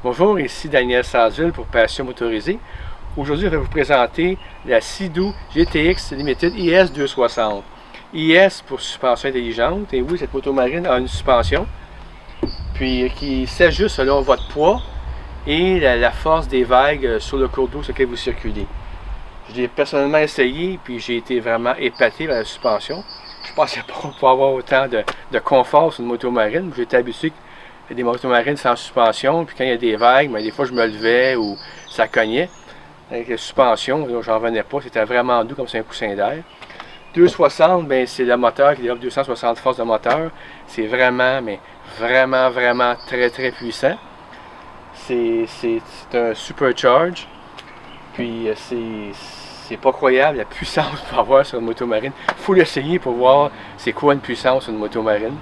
Bonjour, ici Daniel Sazul pour Passion Motorisée. Aujourd'hui, je vais vous présenter la Sea-Doo GTX Limited IS 260. IS pour suspension intelligente. Et oui, cette motomarine a une suspension puis qui s'ajuste selon votre poids et la force des vagues sur le cours d'eau sur lequel vous circulez. Je l'ai personnellement essayé puis j'ai été vraiment épaté par la suspension. Je ne pensais pas pouvoir avoir autant de confort sur une motomarine. J'étais habitué à des motomarines sans suspension, puis quand il y a des vagues, des fois je me levais ou ça cognait. Avec la suspension, j'en revenais pas, c'était vraiment doux comme c'est un coussin d'air. 260, c'est le moteur qui développe 260 forces de moteur. C'est vraiment, vraiment très puissant. C'est un supercharge. Puis c'est pas croyable la puissance qu'on peut avoir sur une motomarine. Il faut l'essayer pour voir c'est quoi une puissance sur une motomarine.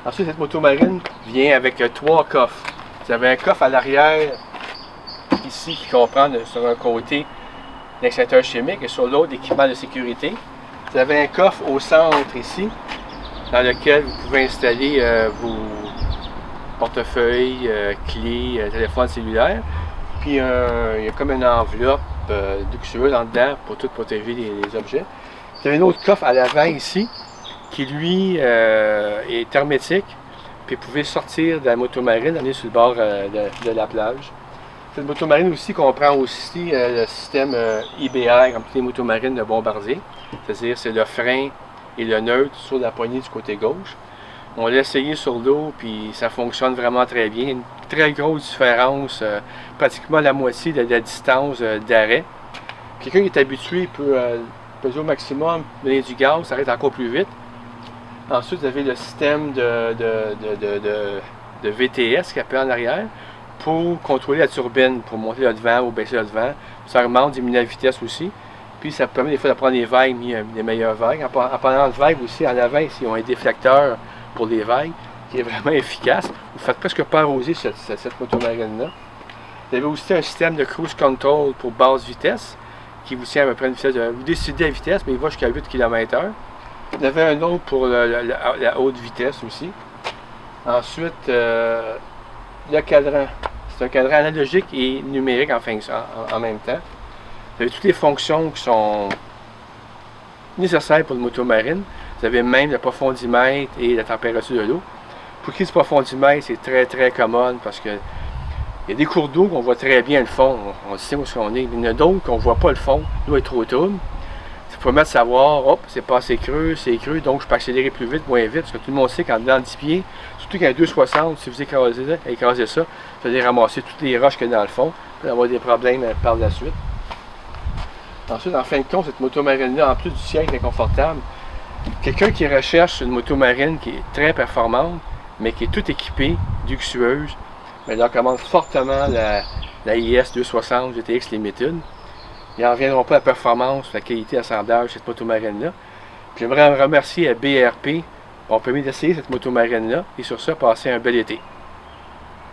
Ensuite, cette motomarine vient avec 3 coffres. Vous avez un coffre à l'arrière, ici, qui comprend sur un côté l'extincteur chimique et sur l'autre, l'équipement de sécurité. Vous avez un coffre au centre, ici, dans lequel vous pouvez installer vos portefeuilles, clés, téléphones cellulaires. Puis, il y a comme une enveloppe luxueuse en dedans pour tout protéger les objets. Vous avez un autre coffre à l'avant, ici, qui lui est hermétique, puis vous pouvez sortir de la motomarine, aller sur le bord de la plage. Cette motomarine aussi comprend aussi le système IBR, comme toutes les motomarines de Bombardier, c'est-à-dire c'est le frein et le neutre sur la poignée du côté gauche. On l'a essayé sur l'eau, puis ça fonctionne vraiment très bien. Une très grosse différence, pratiquement la moitié de la distance d'arrêt. Quelqu'un qui est habitué peut peser au maximum, donner du gaz, ça arrête encore plus vite. Ensuite, vous avez le système de VTS qui appelle en arrière pour contrôler la turbine, pour monter le devant ou baisser le devant. Ça augmente, diminue la vitesse aussi. Puis ça permet des fois de prendre des vagues, des meilleures vagues. En parlant de vagues aussi, en avant, ici, ils ont un déflecteur pour les vagues qui est vraiment efficace. Vous ne faites presque pas arroser cette motomarine-là. Vous avez aussi un système de cruise control pour basse vitesse qui vous tient à peu près une vitesse de... Vous décidez la vitesse, mais il va jusqu'à 8 km/h. Vous avez un autre pour la haute vitesse aussi. Ensuite, le cadran. C'est un cadran analogique et numérique en même temps. Vous avez toutes les fonctions qui sont nécessaires pour une motomarine. Vous avez même le profondimètre et la température de l'eau. Pour qui ce profondimètre, c'est très commode parce que il y a des cours d'eau qu'on voit très bien le fond. On sait où on est. Il y en a d'autres qu'on ne voit pas le fond. L'eau est trop trouble. Ça permet de savoir, hop, c'est pas assez creux, c'est creux, donc je peux accélérer plus vite, moins vite, parce que tout le monde sait qu'en dedans de 10 pieds, surtout qu'un 260, si vous écrasez ça, vous allez ramasser toutes les roches qu'il y a dans le fond, vous allez avoir des problèmes par la suite. Ensuite, en fin de compte, cette motomarine-là, en plus du siège inconfortable, quelqu'un qui recherche une motomarine qui est très performante, mais qui est toute équipée, luxueuse, mais leur recommande fortement la IS 260 GTX Limited. Ils n'en reviendront pas à la performance, la qualité d'assemblage de cette motomarine-là. J'aimerais remercier à BRP pour avoir permis d'essayer cette motomarine-là. Et sur ça, passer un bel été.